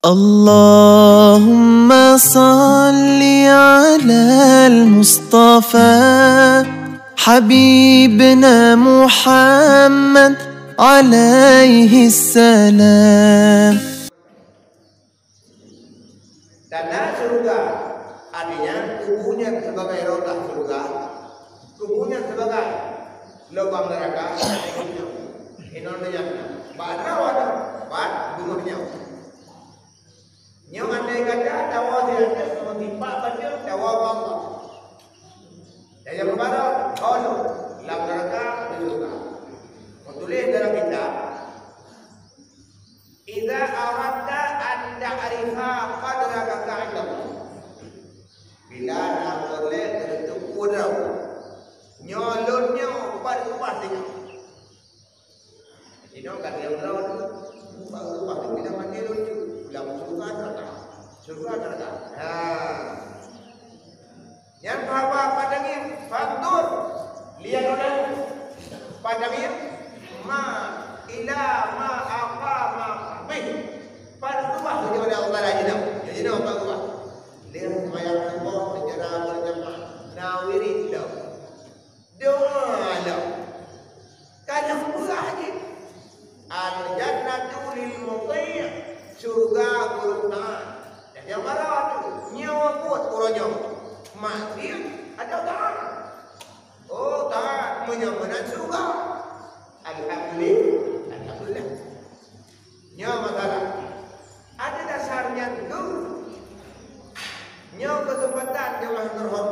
اللهم صل على المصطفى حبيبنا محمد عليه السلام. Tanah surga artinya tubuhnya sebagai roda surga, tubuhnya sebagai lubang neraka. Indonesia, badra wadah, bad bungunya. Nyong andai kata tawa dia semua timpa baca tawa bangga. Jadi kepada kalau lubang neraka surga. Tulis dalam kitab. Idza aradta an ta'rifa qadraka ka'idam. Bila nak boleh tertutup kudrah. Nyolonnya pada pastinya. Ini kan yang lawan ubah bila mati lucu. Bila surga neraka. Surga neraka. Yang apa padangnya? Faktur. Lihat orang padangnya ma ila ma aqama pada rumah saja ada Allah lagi dah. Jadi nak apa rumah? Dia sembahyang subuh secara berjamaah. Nawirin dah. Doa dah. Kadang murah je. Al-jannatu lil muti'. Surga beruntungan. Dan yang marah tu nyawa kuat orangnya. Mati ada tak? Oh tak menyamakan surga. Alhamdulillah. Alhamdulillah. Nyawa masalah. Ada dasarnya itu. Nyawa kesempatan jemaah terhormat.